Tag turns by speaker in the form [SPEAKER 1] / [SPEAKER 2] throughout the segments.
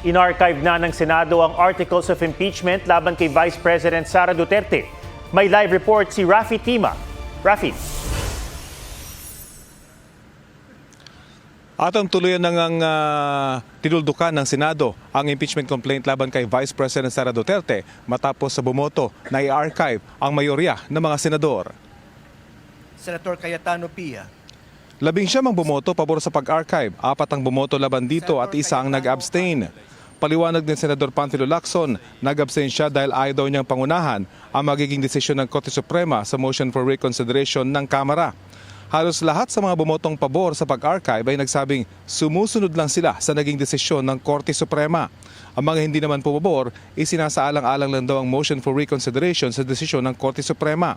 [SPEAKER 1] In-archive na ng Senado ang articles of impeachment laban kay Vice President Sara Duterte. May live report si Rafi Tima. Rafi.
[SPEAKER 2] Atong tuluyan na ngang tinuldukan ng Senado ang impeachment complaint laban kay Vice President Sara Duterte matapos sa bumoto na i-archive ang mayorya ng mga senador.
[SPEAKER 3] Senator Cayetano Pia.
[SPEAKER 2] 19 ang bumoto pabor sa pag-archive, 4 ang bumoto laban dito at 1 ang nag-abstain. Paliwanag din Senador Panfilo Lacson, nag-abstain siya dahil ayaw daw niyang pangunahan ang magiging desisyon ng Korte Suprema sa motion for reconsideration ng Kamara. Halos lahat sa mga bumotong pabor sa pag-archive ay nagsabing sumusunod lang sila sa naging desisyon ng Korte Suprema. Ang mga hindi naman pumabor, isinasaalang-alang lang daw ang motion for reconsideration sa desisyon ng Korte Suprema.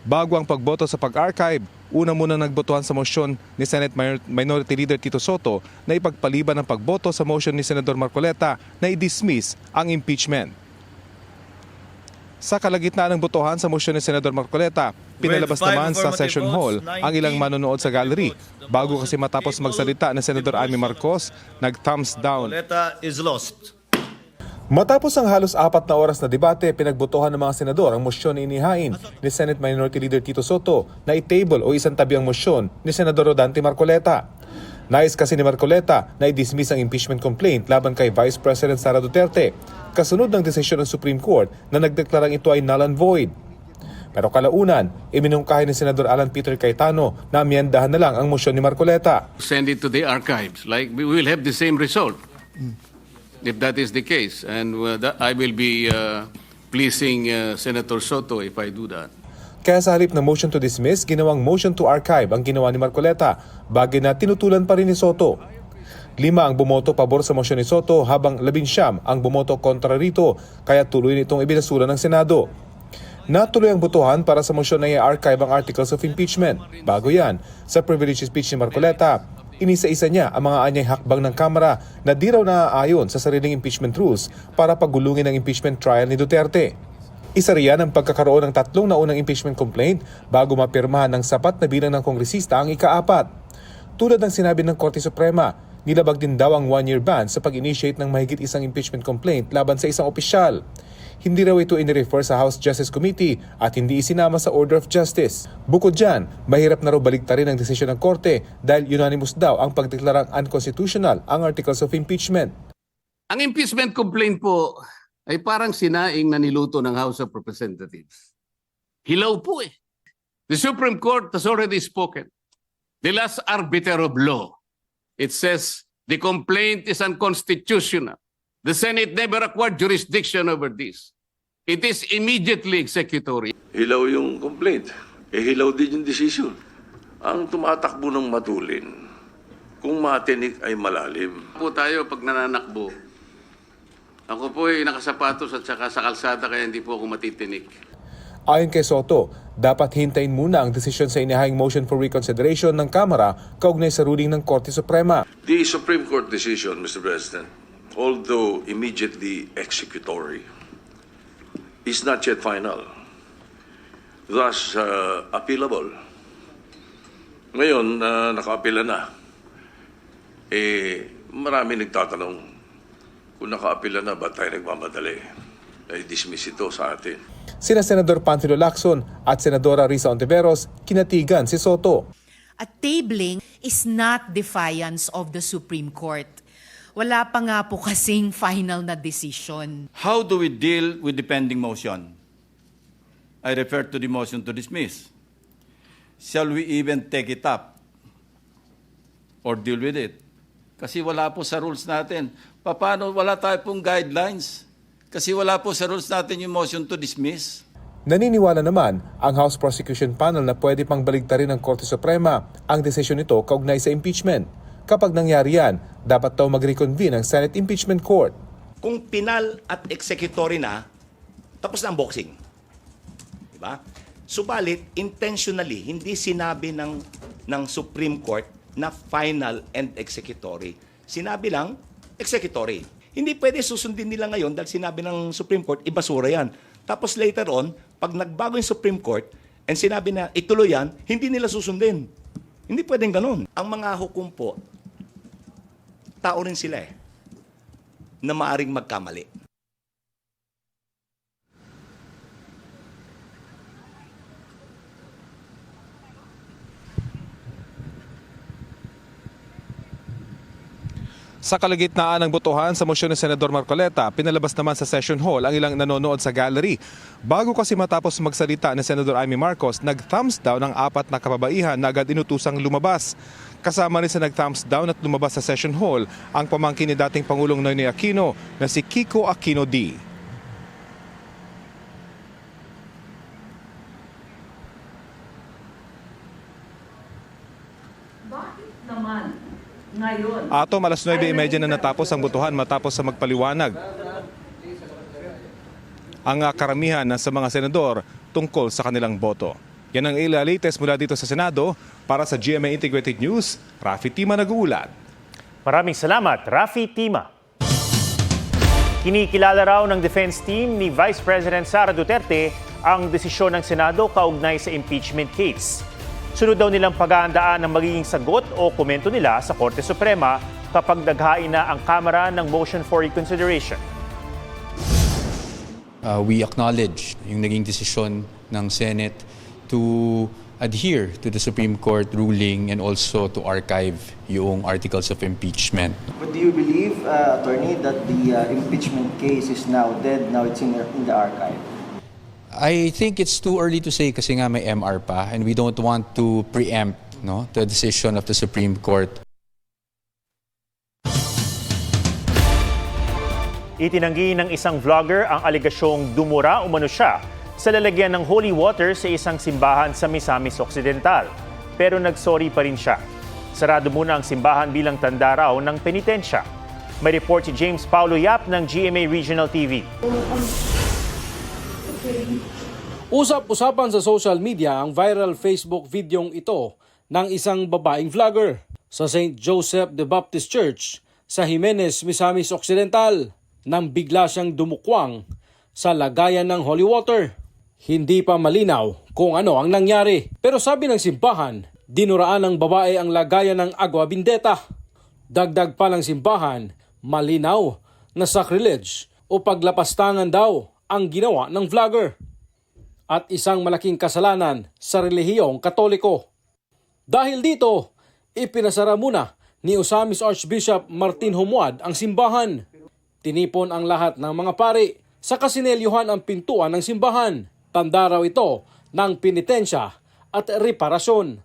[SPEAKER 2] Bago ang pagboto sa pag-archive, una muna nagbotohan sa motion ni Senate Minority Leader Tito Soto na ipagpaliban ang pagboto sa motion ni Senador Marcoleta na i-dismiss ang impeachment. Sa kalagitnaan ng botohan sa motion ni Senador Marcoleta, pinalabas naman sa session hall ang ilang manonood sa gallery. Bago kasi matapos magsalita ni Senador Amy Marcos, nag-thumbs down.
[SPEAKER 3] Marcoleta is lost.
[SPEAKER 2] Matapos ang halos 4 na oras na debate, pinagbotohan ng mga senador ang mosyon na inihain ni Senate Minority Leader Tito Soto na i-table o isantabi ang mosyon ni Senador Rodante Marcoleta. Nais kasi ni Marcoleta na i-dismiss ang impeachment complaint laban kay Vice President Sara Duterte, kasunod ng desisyon ng Supreme Court na nagdeklarang ito ay null and void. Pero kalaunan, iminungkahi ni Senador Alan Peter Cayetano na amyendahan na lang ang mosyon ni Marcoleta.
[SPEAKER 4] Send it to the archives, like we will have the same result. If that is the case, and I will be pleasing Senator Soto if I do that.
[SPEAKER 2] Kaya sa halip na motion to dismiss, ginawang motion to archive ang ginawa ni Marcoleta, bagay na tinutulan pa rin ni Soto. 5 ang bumoto pabor sa motion ni Soto habang 19 ang bumoto kontra rito, kaya tuloy nitong ibinasura ng Senado. Natuloy ang botohan para sa motion na i-archive ang articles of impeachment. Bago yan, sa privilege speech ni Marcoleta, inisa-isa niya ang mga anyay hakbang ng Kamara na di raw naaayon sa sariling impeachment rules para pagulungin ang impeachment trial ni Duterte. Isa riyan ang pagkakaroon ng 3 naunang impeachment complaint bago mapirmahan ng sapat na bilang ng kongresista ang ika-4. Tulad ng sinabi ng Korte Suprema, nilabag din daw ang 1-year ban sa pag-initiate ng mahigit isang impeachment complaint laban sa isang opisyal. Hindi raw ito inirefer sa House Justice Committee at hindi isinama sa Order of Justice. Bukod dyan, mahirap na raw baliktarin ang desisyon ng Korte dahil unanimous daw ang pagdeklarang unconstitutional ang articles of impeachment.
[SPEAKER 4] Ang impeachment complaint po ay parang sinaing na niluto ng House of Representatives. Hilaw po eh. The Supreme Court has already spoken. The last arbiter of law. It says the complaint is unconstitutional. The Senate never acquired jurisdiction over this. It is immediately executory.
[SPEAKER 5] Hilaw yung complaint. Hilaw din yung decision. Ang tumatakbo ng matulin, kung matinik ay malalim.
[SPEAKER 4] Po tayo pag nananakbo. Ako po ay nakasapatos at saka sa kalsada kaya hindi po ako matitinik.
[SPEAKER 2] Ayon kay Soto, dapat hintayin muna ang desisyon sa inihahing motion for reconsideration ng Kamara kaugnay sa ruling ng Korte Suprema.
[SPEAKER 5] The Supreme Court decision, Mr. President, although immediately executory, is not yet final, thus appealable. Ngayon, naka-appeala na. Marami nagtatanong, kung naka-appeala na, ba't tayo nagmamadali? Ay dismiss ito sa atin.
[SPEAKER 2] Sina Senador Panfilo Lacson at Senadora Risa Ontiveros kinatigan si Soto.
[SPEAKER 6] A tabling is not defiance of the Supreme Court. Wala pa nga po kasing final na decision.
[SPEAKER 7] How do we deal with the pending motion? I refer to the motion to dismiss. Shall we even take it up or deal with it? Kasi wala po sa rules natin. Paano wala tayo pong guidelines? Kasi wala po sa rules natin yung motion to dismiss.
[SPEAKER 2] Naniniwala naman ang House Prosecution Panel na pwede pang baligtarin ng Korte Suprema ang desisyon nito kaugnay sa impeachment. Kapag nangyari yan, dapat daw mag-reconvene ang Senate Impeachment Court.
[SPEAKER 8] Kung pinal at executory na, tapos na ang boxing. Diba? Subalit, intentionally, hindi sinabi ng Supreme Court na final and executory. Sinabi lang, executory. Hindi pwede susundin nila ngayon dahil sinabi ng Supreme Court, ibasura yan. Tapos later on, pag nagbago yung Supreme Court and sinabi na ituloy yan, hindi nila susundin. Hindi pwedeng ganun. Ang mga hukom po, tao rin sila eh. na maaring magkamali.
[SPEAKER 2] Sa kalagitnaan ng botohan sa mosyon ni Senador Marcoleta, pinalabas naman sa session hall ang ilang nanonood sa gallery. Bago kasi matapos magsalita ni Senador Amy Marcos, nag-thumbs down ang 4 na kababaihan na agad inutusang lumabas. Kasama rin sa nag-thumbs down at lumabas sa session hall ang pamangkin ni dating Pangulong Noynoy Aquino na si Kiko Aquino D.
[SPEAKER 9] Bakit naman ngayon?
[SPEAKER 2] Atom, alas 9:30 na natapos ang botohan matapos sa magpaliwanag ang karamihan sa mga senador tungkol sa kanilang boto. Yan ang latest mula dito sa Senado. Para sa GMA Integrated News, Rafi Tima nag-uulat.
[SPEAKER 1] Maraming salamat, Rafi Tima. Kinikilala raw ng defense team ni Vice President Sara Duterte ang desisyon ng Senado kaugnay sa impeachment case. Sunod daw nilang pag-aandaan ng magiging sagot o komento nila sa Korte Suprema kapag naghain na ang Kamara ng motion for reconsideration.
[SPEAKER 10] We acknowledge yung naging desisyon ng Senate to adhere to the Supreme Court ruling and also to archive yung articles of impeachment.
[SPEAKER 11] But do you believe, Attorney, that the impeachment case is now dead, now it's in the archive?
[SPEAKER 10] I think it's too early to say kasi nga may MR pa and we don't want to preempt the decision of the Supreme Court.
[SPEAKER 1] Itinanggi ng isang vlogger ang alegasyong dumura umano siya sa lalagyan ng holy water sa isang simbahan sa Misamis Occidental. Pero nagsorry pa rin siya. Sarado muna ang simbahan bilang tanda raw ng penitensya. May report si James Paulo Yap ng GMA Regional TV.
[SPEAKER 12] Usap-usapan sa social media ang viral Facebook videong ito ng isang babaeng vlogger sa St. Joseph the Baptist Church sa Jimenez, Misamis Occidental nang bigla siyang dumukwang sa lagayan ng holy water. Hindi pa malinaw kung ano ang nangyari. Pero sabi ng simbahan, dinuraan ng babae ang lagayan ng agua bendeta. Dagdag pa ng simbahan, malinaw na sacrilege o paglapastangan daw ang ginawa ng vlogger. At isang malaking kasalanan sa relihiyong Katoliko. Dahil dito, ipinasara muna ni Osamis Archbishop Martin Humuad ang simbahan. Tinipon ang lahat ng mga pari sa kasinelyuhan ang pintuan ng simbahan. Tanda raw ito ng penitensya at reparasyon.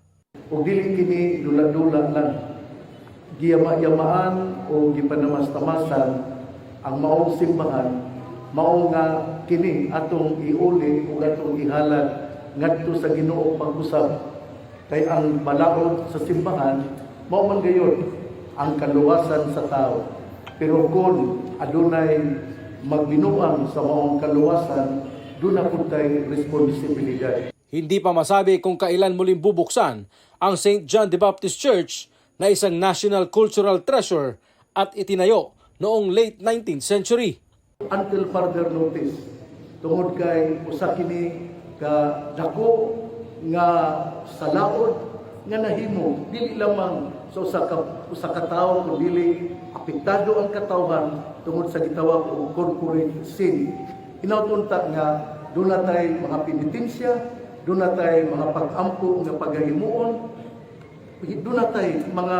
[SPEAKER 13] O dili kini dula-dula lang, giyama-yamaan o gipanamas-tamasan ang maong simbahan, mao nga kini atong iuli o atong ihalad ngadto sa Ginoo pag-usab. Kay ang balaod sa simbahan mao man gayon ang kaluwasan sa tao. Pero kung adunay magbinuang sa maong kaluwasan, doon na po tayo responsibilidad.
[SPEAKER 12] Hindi pa masabi kung kailan muling bubuksan ang St. John the Baptist Church na isang national cultural treasure at itinayo noong late 19th century.
[SPEAKER 13] Until further notice, tungod kay usa kini ka dako nga salaod nga nahimo dili lamang sa usa ka tawo kundi dili apektado ang katawhan tungod sa gitawag og corporate sin. Inautunta nga doon na tayo mga penitensya, doon na tayo mga pag-ampo nga paghahimuon, doon na tayo mga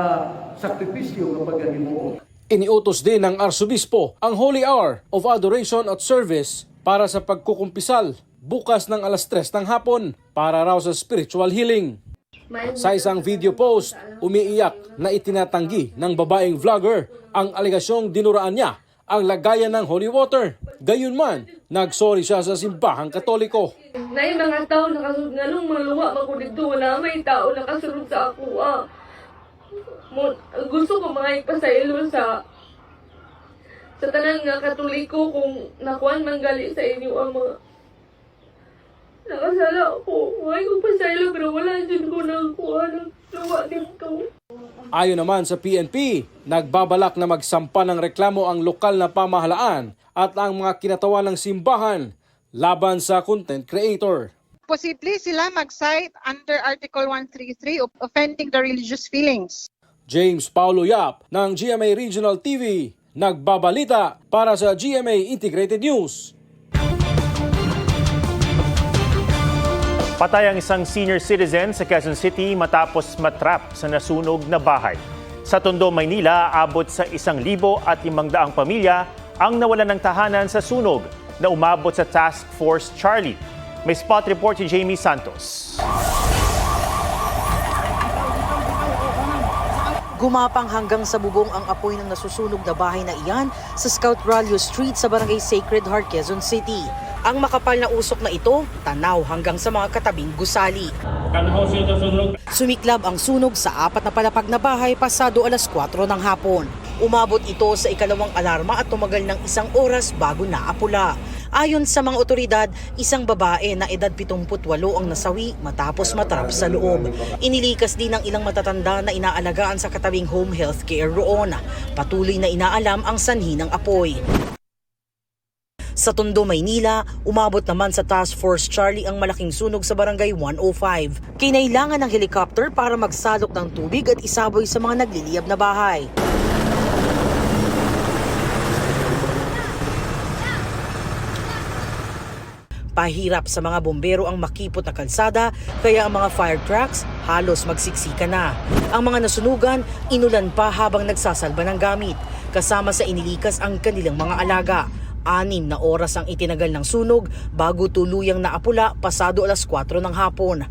[SPEAKER 13] sakripisyo nga paghahimuon.
[SPEAKER 12] Iniutos din ng Arsobispo ang Holy Hour of Adoration at Service para sa pagkukumpisal bukas ng alas 3 ng hapon para raw sa spiritual healing. Sa isang video post, umiiyak na itinatanggi ng babaeng vlogger ang alegasyong dinuraan niya ang lagayan ng holy water. Gayunman, nagsorry siya sa simbahang Katoliko.
[SPEAKER 9] Nay mga tao nakasunod nga nung maluwa man ko dito, wala may tao nakasunod sa ako. Gusto ko mga ipasaylo sa tanan nga Katoliko kung nakuan man gali sa inyo ang mga nakasala ko. May kong pasaylo pero wala dyan ko nakakuha ng luwa dito.
[SPEAKER 12] Ayon naman sa PNP, nagbabalak na magsampa ng reklamo ang lokal na pamahalaan at ang mga kinatawan ng simbahan laban sa content creator.
[SPEAKER 14] Posible sila mag-cite under Article 133 of offending the religious feelings.
[SPEAKER 12] James Paulo Yap ng GMA Regional TV, Nagbabalita para sa GMA Integrated News.
[SPEAKER 1] Patay ang isang senior citizen sa Quezon City matapos matrap sa nasunog na bahay. Sa Tondo, Maynila, abot sa 1,500 pamilya ang nawalan ng tahanan sa sunog na umabot sa Task Force Charlie. May spot report si Jamie Santos.
[SPEAKER 15] Gumapang hanggang sa bubong ang apoy ng nasusunog na bahay na iyan sa Scout Ralio Street sa Barangay Sacred Heart, Quezon City. Ang makapal na usok na ito, tanaw hanggang sa mga katabing gusali. Sumiklab ang sunog sa 4 na palapag na bahay pasado 4:00 ng hapon. Umabot ito sa ikalawang alarma at tumagal ng 1 oras bago naapula. Ayon sa mga otoridad, isang babae na edad 78 ang nasawi matapos matrap sa loob. Inilikas din ng ilang matatanda na inaalagaan sa katabing home health care roon. Patuloy na inaalam ang sanhi ng apoy. Sa Tondo, Maynila, umabot naman sa Task Force Charlie ang malaking sunog sa Barangay 105. Kinailangan ng helicopter para magsalok ng tubig at isaboy sa mga nagliliyab na bahay. Pahirap sa mga bombero ang makipot na kalsada kaya ang mga fire trucks halos magsiksika na. Ang mga nasunugan, inulan pa habang nagsasalba ng gamit. Kasama sa inilikas ang kanilang mga alaga. 6 na oras ang itinagal ng sunog bago tuluyang naapula pasado 4:00 ng hapon.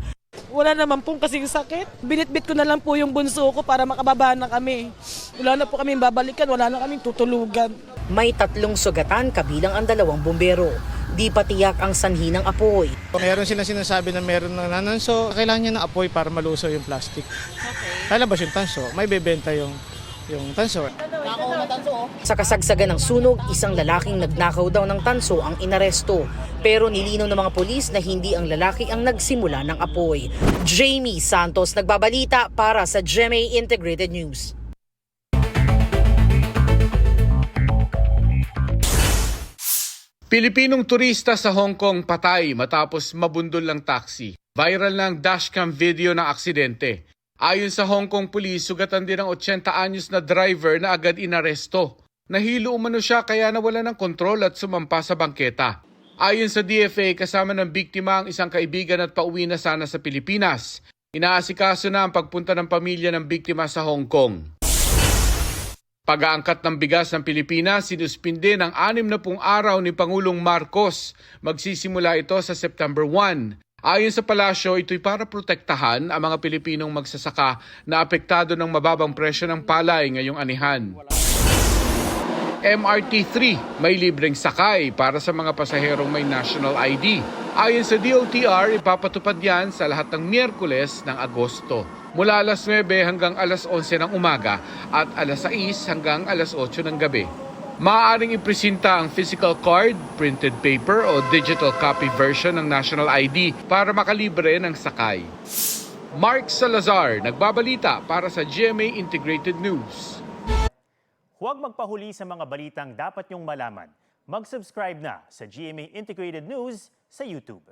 [SPEAKER 16] Wala naman pong kasing sakit. Binitbit ko na lang po yung bunso ko para makababa na kami. Wala na po kami babalikan, wala na kami tutulugan.
[SPEAKER 15] May 3 sugatan kabilang ang 2 bombero. Di pa tiyak ang sanhi ng apoy.
[SPEAKER 17] Meron silang sinasabi na meron ng nananso, kailangan niya ng apoy para malusaw yung plastic. Okay. Lalabas yung tanso, may bebenta yung tanso.
[SPEAKER 15] Sa kasagsagan ng sunog, isang lalaking nagnakaw daw ng tanso ang inaresto. Pero nilinaw ng mga polis na hindi ang lalaki ang nagsimula ng apoy. Jamie Santos nagbabalita para sa GMA Integrated News.
[SPEAKER 2] Pilipinong turista sa Hong Kong patay matapos mabundol ng taxi. Viral na ang dashcam video ng aksidente. Ayon sa Hong Kong Police, sugatan din ang 80 anyos na driver na agad inaresto. Nahilo umano siya kaya nawala ng kontrol at sumampa sa bangketa. Ayon sa DFA, kasama ng biktima ang isang kaibigan at pauwi na sana sa Pilipinas. Inaasikaso na ang pagpunta ng pamilya ng biktima sa Hong Kong. Pag-aangkat ng bigas ng Pilipinas, sinuspinde ng 60 araw ni Pangulong Marcos. Magsisimula ito sa September 1. Ayon sa palasyo, ito'y para protektahan ang mga Pilipinong magsasaka na apektado ng mababang presyo ng palay ngayong anihan. MRT-3, may libreng sakay para sa mga pasaherong may national ID. Ayon sa DOTR, ipapatupad yan sa lahat ng Miyerkules ng Agosto. Mula 9 hanggang 11 ng umaga at 6 hanggang 8 ng gabi. Maaaring ipresenta ang physical card, printed paper o digital copy version ng national ID para makalibre ng sakay. Mark Salazar, nagbabalita para sa GMA Integrated News.
[SPEAKER 1] Huwag magpahuli sa mga balitang dapat niyong malaman. Mag-subscribe na sa GMA Integrated News sa YouTube.